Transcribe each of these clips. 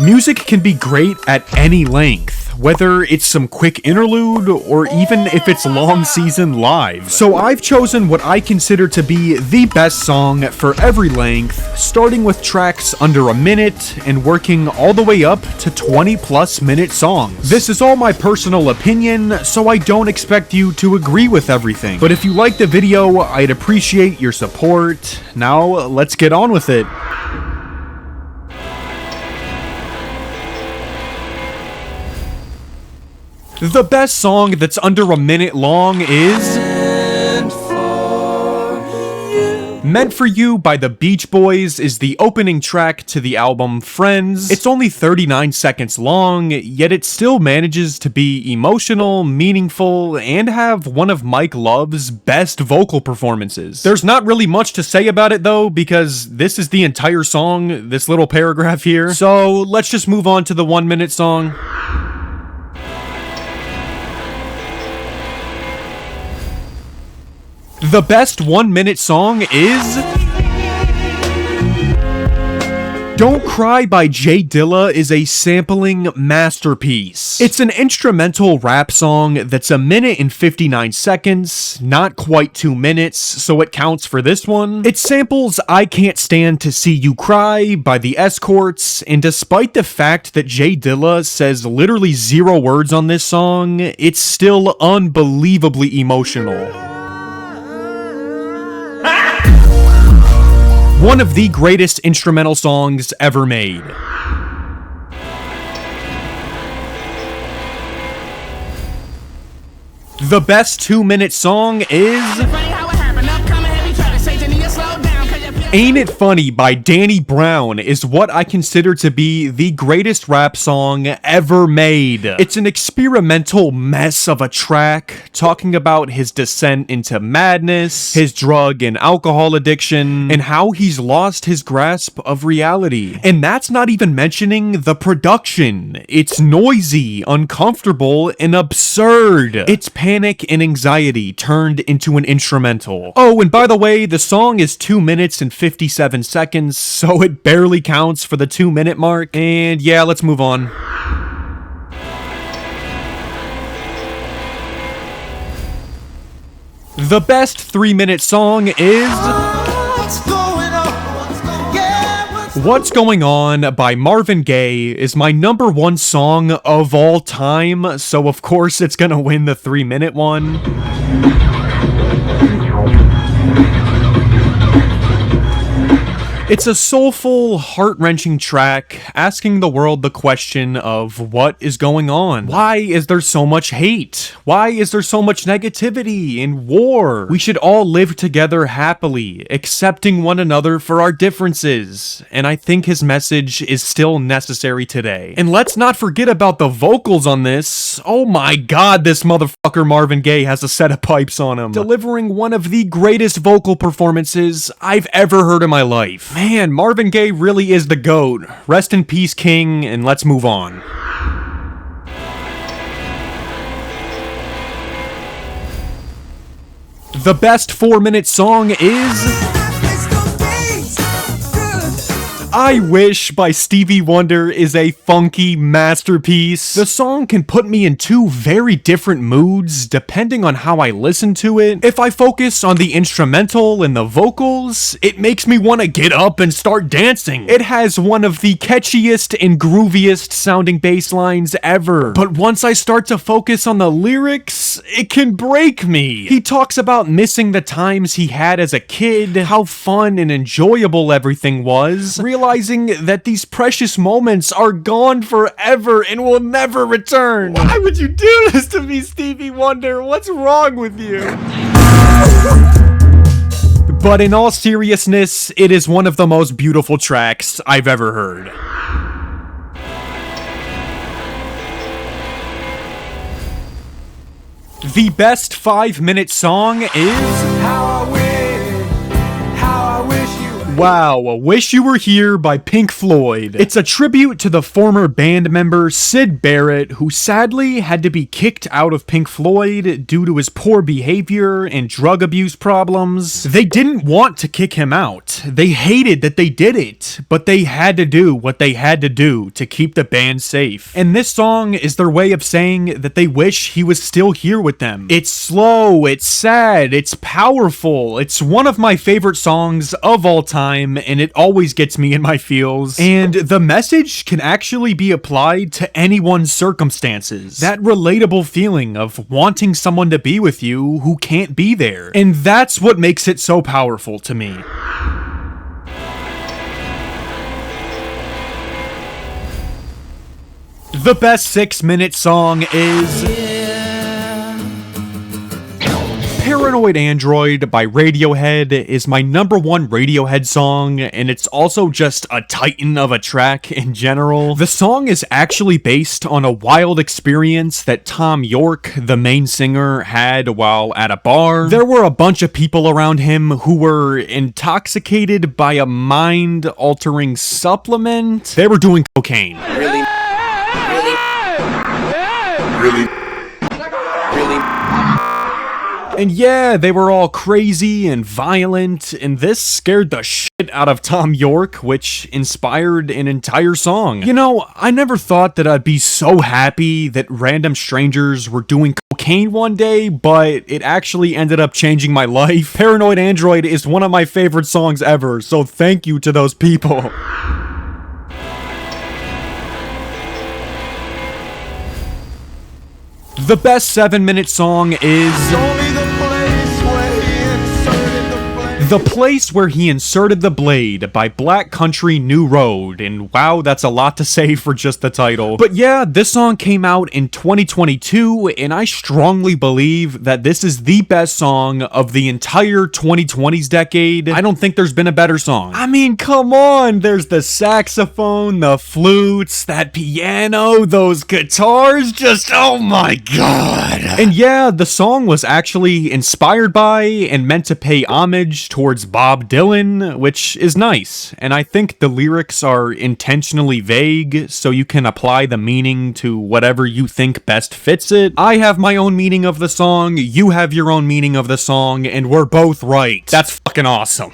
Music can be great at any length, whether it's some quick interlude or even if it's long season live. So I've chosen what I consider to be the best song for every length, starting with tracks under a minute and working all the way up to 20+ minute songs. This is all my personal opinion, so I don't expect you to agree with everything. But if you like the video, I'd appreciate your support. Now, let's get on with it. The best song that's under a minute long is Meant for You by the Beach Boys is the opening track to the album Friends. It's only 39 seconds long, yet it still manages to be emotional, meaningful, and have one of Mike Love's best vocal performances. There's not really much to say about it though, because this is the entire song, this little paragraph here. So let's just move on to the 1 minute song. The best 1 minute song is Don't Cry by Jay Dilla is a sampling masterpiece. It's an instrumental rap song that's 1 minute and 59 seconds, not quite 2 minutes, so it counts for this one. It samples I Can't Stand to See You Cry by the Escorts, and despite the fact that Jay Dilla says literally 0 words on this song, it's still unbelievably emotional. One of the greatest instrumental songs ever made. The best 2 minute song is Ain't It Funny by Danny Brown is what I consider to be the greatest rap song ever made. It's an experimental mess of a track, talking about his descent into madness, his drug and alcohol addiction, and how he's lost his grasp of reality. And that's not even mentioning the production. It's noisy, uncomfortable, and absurd. It's panic and anxiety turned into an instrumental. Oh, and by the way, the song is 2 minutes and 57 seconds, so it barely counts for the 2 minute mark. And yeah, let's move on. The best 3 minute song is What's Going On by Marvin Gaye is my #1 song of all time, so of course it's gonna win the 3 minute one. It's a soulful, heart-wrenching track asking the world the question of what is going on. Why is there so much hate? Why is there so much negativity and war? We should all live together happily, accepting one another for our differences. And I think his message is still necessary today. And let's not forget about the vocals on this. Oh my god, this motherfucker Marvin Gaye has a set of pipes on him, delivering one of the greatest vocal performances I've ever heard in my life. Man, Marvin Gaye really is the GOAT. Rest in peace, King, and let's move on. The best 4 minute song is I Wish by Stevie Wonder is a funky masterpiece. The song can put me in 2 very different moods depending on how I listen to it. If I focus on the instrumental and the vocals, it makes me want to get up and start dancing. It has one of the catchiest and grooviest sounding bass lines ever. But once I start to focus on the lyrics, it can break me. He talks about missing the times he had as a kid, how fun and enjoyable everything was, realizing that these precious moments are gone forever and will never return. Why would you do this to me, Stevie Wonder? What's wrong with you? But in all seriousness, it is one of the most beautiful tracks I've ever heard. The best 5 minute song is Wow, Wish You Were Here by Pink Floyd. It's a tribute to the former band member Syd Barrett, who sadly had to be kicked out of Pink Floyd due to his poor behavior and drug abuse problems. They didn't want to kick him out. They hated that they did it, but they had to do what they had to do to keep the band safe. And this song is their way of saying that they wish he was still here with them. It's slow, it's sad, it's powerful. It's one of my favorite songs of all time, and it always gets me in my feels. And the message can actually be applied to anyone's circumstances. That relatable feeling of wanting someone to be with you who can't be there. And that's what makes it so powerful to me. The best 6-minute song is Paranoid Android by Radiohead is my #1 Radiohead song, and it's also just a titan of a track in general. The song is actually based on a wild experience that Thom Yorke, the main singer, had while at a bar. There were a bunch of people around him who were intoxicated by a mind-altering supplement. They were doing cocaine. Really? And yeah, they were all crazy and violent, and this scared the shit out of Thom Yorke, which inspired an entire song. You know, I never thought that I'd be so happy that random strangers were doing cocaine one day, but it actually ended up changing my life. Paranoid Android is one of my favorite songs ever, so thank you to those people. The best 7-minute song is The Place Where He Inserted the Blade by Black Country New Road, and wow, that's a lot to say for just the title. But yeah, this song came out in 2022, and I strongly believe that this is the best song of the entire 2020s decade. I don't think there's been a better song. I mean, come on, there's the saxophone, the flutes, that piano, those guitars, just oh my god. And yeah, the song was actually inspired by and meant to pay homage towards Bob Dylan, which is nice, and I think the lyrics are intentionally vague, so you can apply the meaning to whatever you think best fits it. I have my own meaning of the song, you have your own meaning of the song, and we're both right. That's fucking awesome.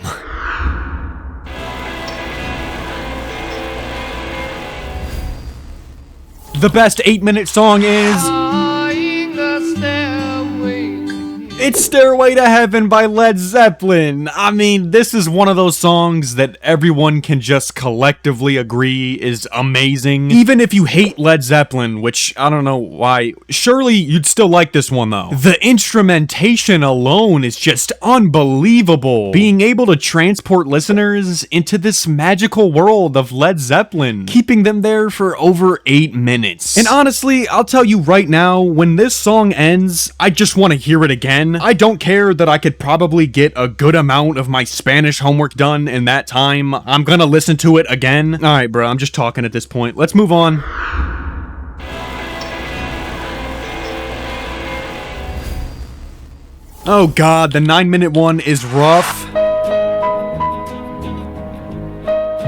The best 8-minute song is It's Stairway to Heaven by Led Zeppelin. I mean, this is one of those songs that everyone can just collectively agree is amazing. Even if you hate Led Zeppelin, which I don't know why, surely you'd still like this one though. The instrumentation alone is just unbelievable. Being able to transport listeners into this magical world of Led Zeppelin, keeping them there for over 8 minutes. And honestly, I'll tell you right now, when this song ends, I just want to hear it again. I don't care that I could probably get a good amount of my Spanish homework done in that time. I'm gonna listen to it again. Alright, bro, I'm just talking at this point. Let's move on. Oh god, the 9-minute one is rough.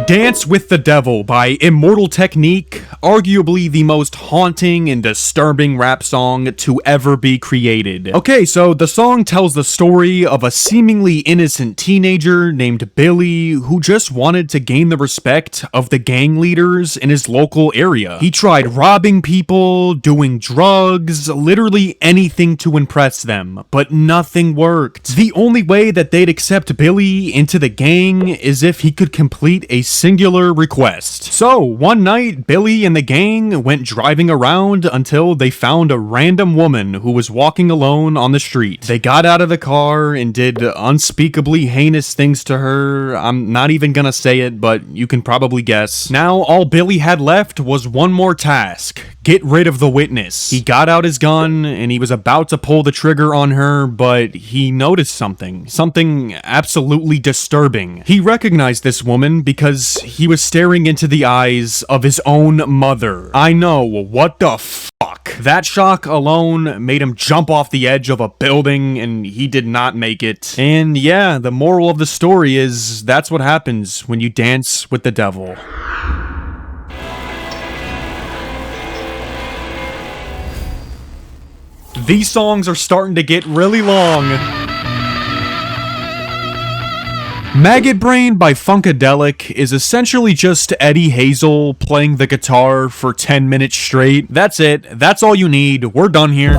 Dance with the Devil by Immortal Technique, arguably the most haunting and disturbing rap song to ever be created. Okay, so the song tells the story of a seemingly innocent teenager named Billy who just wanted to gain the respect of the gang leaders in his local area. He tried robbing people, doing drugs, literally anything to impress them, but nothing worked. The only way that they'd accept Billy into the gang is if he could complete a singular request. So, one night, Billy and the gang went driving around until they found a random woman who was walking alone on the street. They got out of the car and did unspeakably heinous things to her. I'm not even gonna say it, but you can probably guess. Now, all Billy had left was one more task. Get rid of the witness. He got out his gun and he was about to pull the trigger on her, but he noticed something. Something absolutely disturbing. He recognized this woman because he was staring into the eyes of his own mother. I know, what the fuck? shock. That shock alone made him jump off the edge of a building, and he did not make it. And yeah, the moral of the story is that's what happens when you dance with the devil. These songs are starting to get really long. Maggot Brain by Funkadelic is essentially just Eddie Hazel playing the guitar for 10 minutes straight. That's it. That's all you need. We're done here.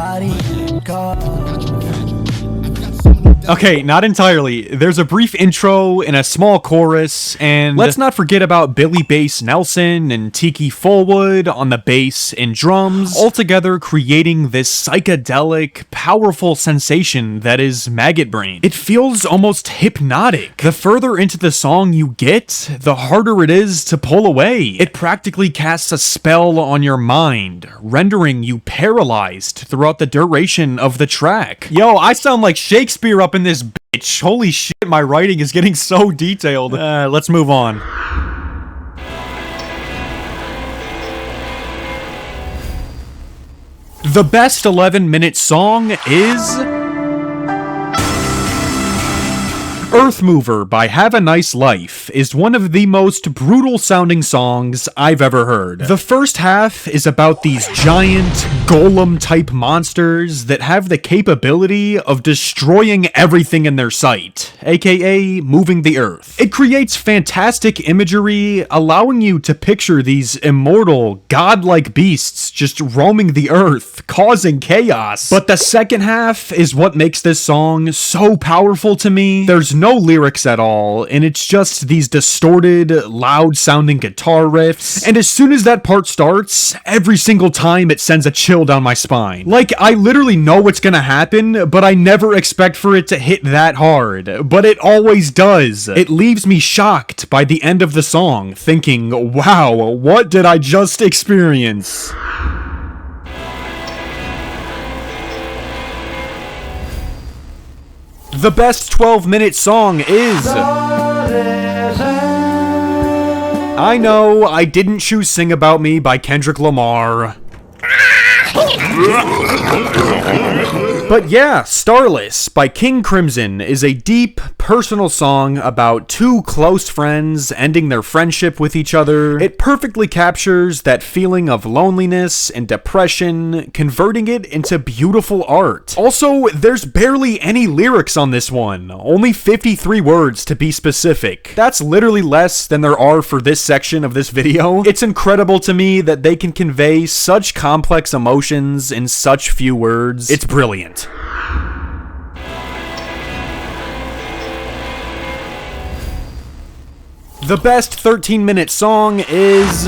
Okay, not entirely. There's a brief intro and a small chorus, and let's not forget about Billy Bass Nelson and Tiki Fullwood on the bass and drums, altogether creating this psychedelic, powerful sensation that is Maggot Brain. It feels almost hypnotic. The further into the song you get, the harder it is to pull away. It practically casts a spell on your mind, rendering you paralyzed throughout the duration of the track. Yo, I sound like Shakespeare up in this bitch. Holy shit, my writing is getting so detailed. Let's move on. The best 11-minute song is Earth Mover by Have a Nice Life is one of the most brutal sounding songs I've ever heard. The first half is about these giant golem type monsters that have the capability of destroying everything in their sight, aka moving the earth. It creates fantastic imagery, allowing you to picture these immortal, godlike beasts just roaming the earth, causing chaos. But the second half is what makes this song so powerful to me. There's no lyrics at all, and it's just these distorted, loud-sounding guitar riffs, and as soon as that part starts, every single time it sends a chill down my spine. Like, I literally know what's gonna happen, but I never expect for it to hit that hard, but it always does. It leaves me shocked by the end of the song, thinking, wow, what did I just experience? The best 12-minute song is... I know, I didn't choose Sing About Me by Kendrick Lamar. But yeah, Starless by King Crimson is a deep, personal song about two close friends ending their friendship with each other. It perfectly captures that feeling of loneliness and depression, converting it into beautiful art. Also, there's barely any lyrics on this one, only 53 words to be specific. That's literally less than there are for this section of this video. It's incredible to me that they can convey such complex emotions in such few words. It's brilliant. The best 13-minute song is...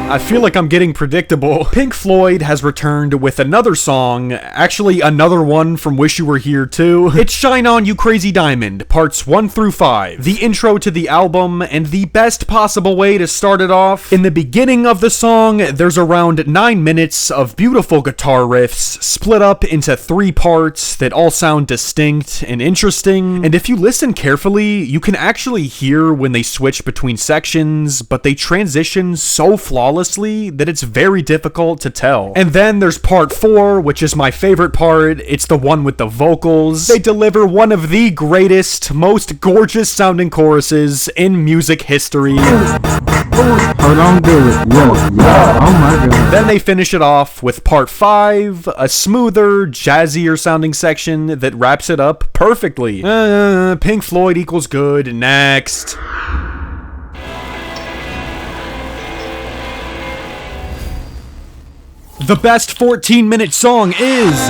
I feel like I'm getting predictable. Pink Floyd has returned with another song, actually another one from Wish You Were Here too. It's Shine On You Crazy Diamond, parts 1 through 5. The intro to the album, and the best possible way to start it off. In the beginning of the song, there's around 9 minutes of beautiful guitar riffs, split up into 3 parts that all sound distinct and interesting. And if you listen carefully, you can actually hear when they switch between sections, but they transition so flawlessly that it's very difficult to tell. And then there's part 4, which is my favorite part. It's the one with the vocals. They deliver one of the greatest, most gorgeous sounding choruses in music history. Oh, don't do it. Yeah. Oh my god. Then they finish it off with part 5, a smoother, jazzier sounding section that wraps it up perfectly. Pink Floyd equals good. Next. The best 14-minute song is...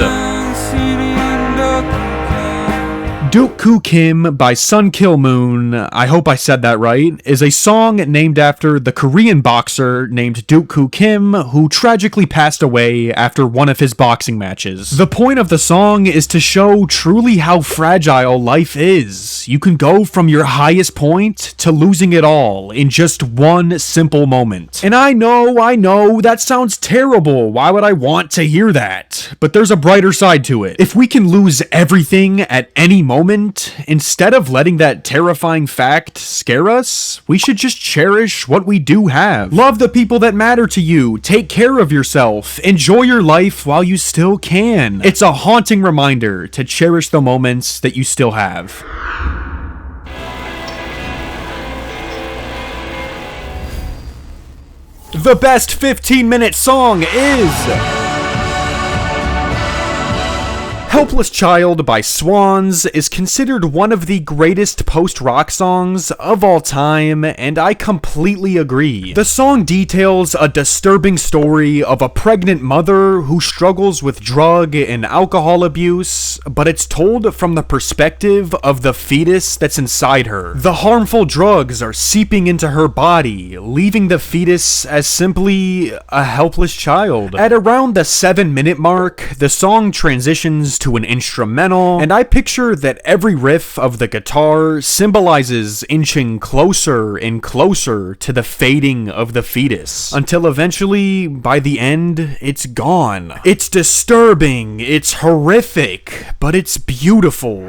Duk Koo Kim by Sun Kil Moon, I hope I said that right, is a song named after the Korean boxer named Duk Koo Kim, who tragically passed away after one of his boxing matches. The point of the song is to show truly how fragile life is. You can go from your highest point to losing it all in just one simple moment. And I know, that sounds terrible. Why would I want to hear that? But there's a brighter side to it. If we can lose everything at any moment, moment, instead of letting that terrifying fact scare us, we should just cherish what we do have. Love the people that matter to you, take care of yourself, enjoy your life while you still can. It's a haunting reminder to cherish the moments that you still have. The best 15-minute song is Helpless Child by Swans is considered one of the greatest post-rock songs of all time, and I completely agree. The song details a disturbing story of a pregnant mother who struggles with drug and alcohol abuse, but it's told from the perspective of the fetus that's inside her. The harmful drugs are seeping into her body, leaving the fetus as simply a helpless child. At around the 7-minute mark, the song transitions to an instrumental, and I picture that every riff of the guitar symbolizes inching closer and closer to the fading of the fetus, until eventually, by the end, it's gone. It's disturbing, it's horrific, but it's beautiful.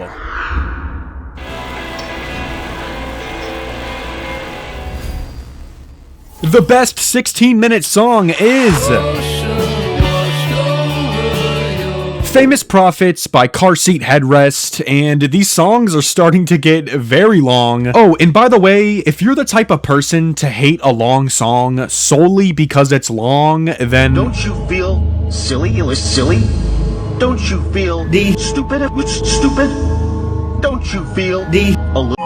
The best 16-minute song is Famous Prophets by Car Seat Headrest, and these songs are starting to get very long. Oh, and by the way, if you're the type of person to hate a long song solely because it's long, then don't you feel silly? It was silly. Don't you feel stupid? It was stupid. Don't you feel a little?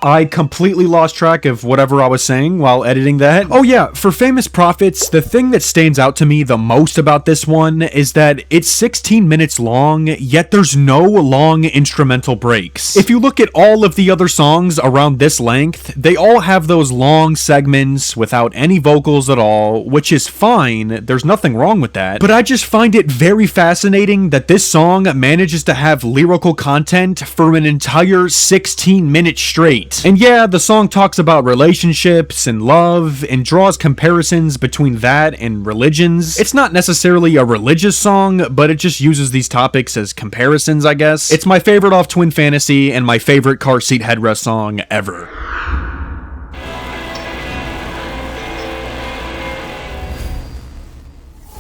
I completely lost track of whatever I was saying while editing that. Oh yeah, for Famous Prophets, the thing that stands out to me the most about this one is that it's 16 minutes long, yet there's no long instrumental breaks. If you look at all of the other songs around this length, they all have those long segments without any vocals at all, which is fine, there's nothing wrong with that. But I just find it very fascinating that this song manages to have lyrical content for an entire 16 minutes straight. And yeah, the song talks about relationships and love and draws comparisons between that and religions. It's not necessarily a religious song, but it just uses these topics as comparisons, I guess. It's my favorite off Twin Fantasy and my favorite Car Seat Headrest song ever.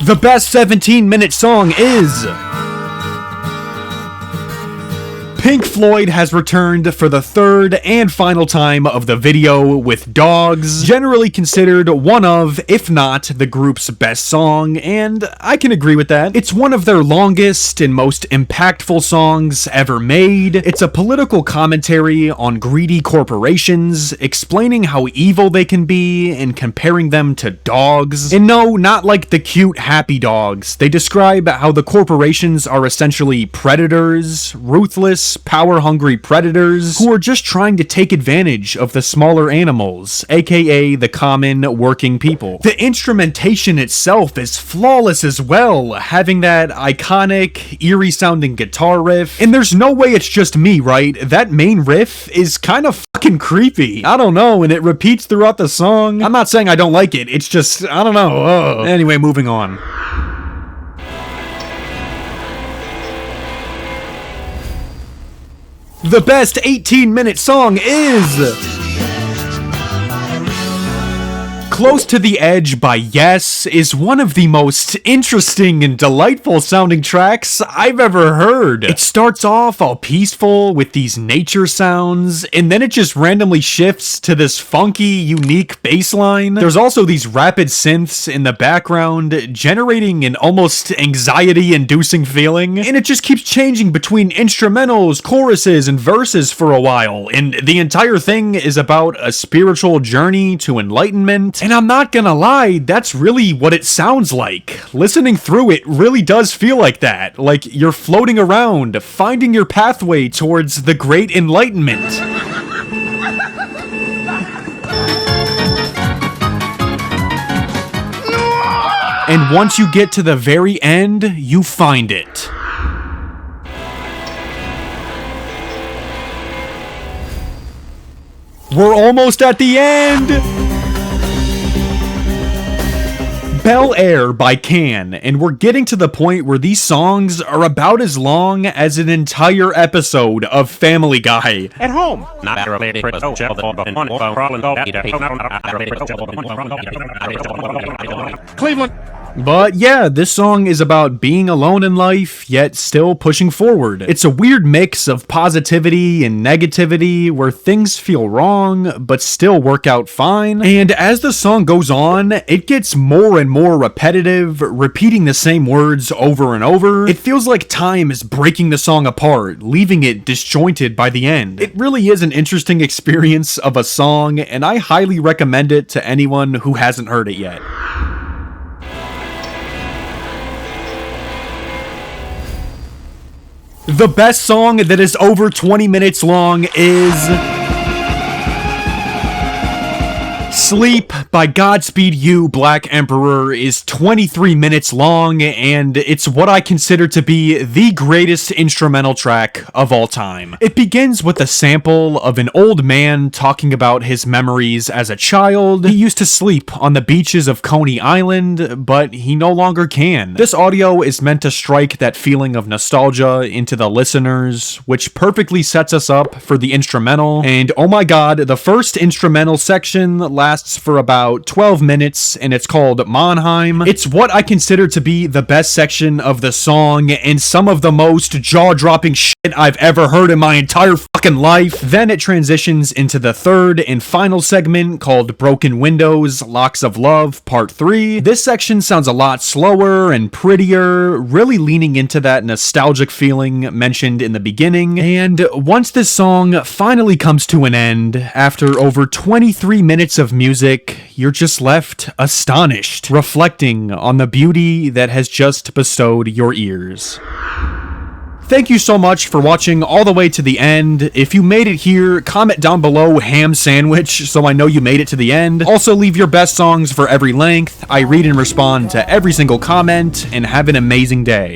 The best 17-minute song is Pink Floyd has returned for the third and final time of the video with Dogs, generally considered one of, if not the group's best song, and I can agree with that. It's one of their longest and most impactful songs ever made. It's a political commentary on greedy corporations, explaining how evil they can be and comparing them to dogs. And no, not like the cute, happy dogs. They describe how the corporations are essentially predators, ruthless, power-hungry predators who are just trying to take advantage of the smaller animals, aka the common working people. The instrumentation itself is flawless as well, having that iconic, eerie-sounding guitar riff, and there's no way it's just me, right? That main riff is kind of fucking creepy. I don't know, and it repeats throughout the song. I'm not saying I don't like it, it's just, I don't know. Ugh. Anyway, moving on. The best 18-minute song is Close to the Edge by Yes is one of the most interesting and delightful sounding tracks I've ever heard. It starts off all peaceful with these nature sounds, and then it just randomly shifts to this funky, unique bass line. There's also these rapid synths in the background, generating an almost anxiety-inducing feeling, and it just keeps changing between instrumentals, choruses, and verses for a while, and the entire thing is about a spiritual journey to enlightenment. And I'm not gonna lie, that's really what it sounds like. Listening through it really does feel like that. Like you're floating around, finding your pathway towards the great enlightenment. And once you get to the very end, you find it. We're almost at the end! Bel Air by Can, and we're getting to the point where these songs are about as long as an entire episode of Family Guy. At home. Cleveland. But yeah, this song is about being alone in life, yet still pushing forward. It's a weird mix of positivity and negativity where things feel wrong, but still work out fine. And as the song goes on, it gets more and more repetitive, repeating the same words over and over. It feels like time is breaking the song apart, leaving it disjointed by the end. It really is an interesting experience of a song, and I highly recommend it to anyone who hasn't heard it yet. The best song that is over 20 minutes long is Sleep by Godspeed You! Black Emperor is 23 minutes long, and it's what I consider to be the greatest instrumental track of all time. It begins with a sample of an old man talking about his memories as a child. He used to sleep on the beaches of Coney Island, but he no longer can. This audio is meant to strike that feeling of nostalgia into the listeners, which perfectly sets us up for the instrumental. And oh my god, the first instrumental section lasts for about 12 minutes, and it's called Mannheim. It's what I consider to be the best section of the song, and some of the most jaw-dropping shit I've ever heard in my entire fucking life. Then it transitions into the third and final segment called Broken Windows, Locks of Love, Part 3. This section sounds a lot slower and prettier, really leaning into that nostalgic feeling mentioned in the beginning. And once this song finally comes to an end, after over 23 minutes of music, you're just left astonished, reflecting on the beauty that has just bestowed your ears. Thank you so much for watching all the way to the end. If you made it here, comment down below ham sandwich so I know you made it to the end. Also leave your best songs for every length. I read and respond to every single comment, and have an amazing day.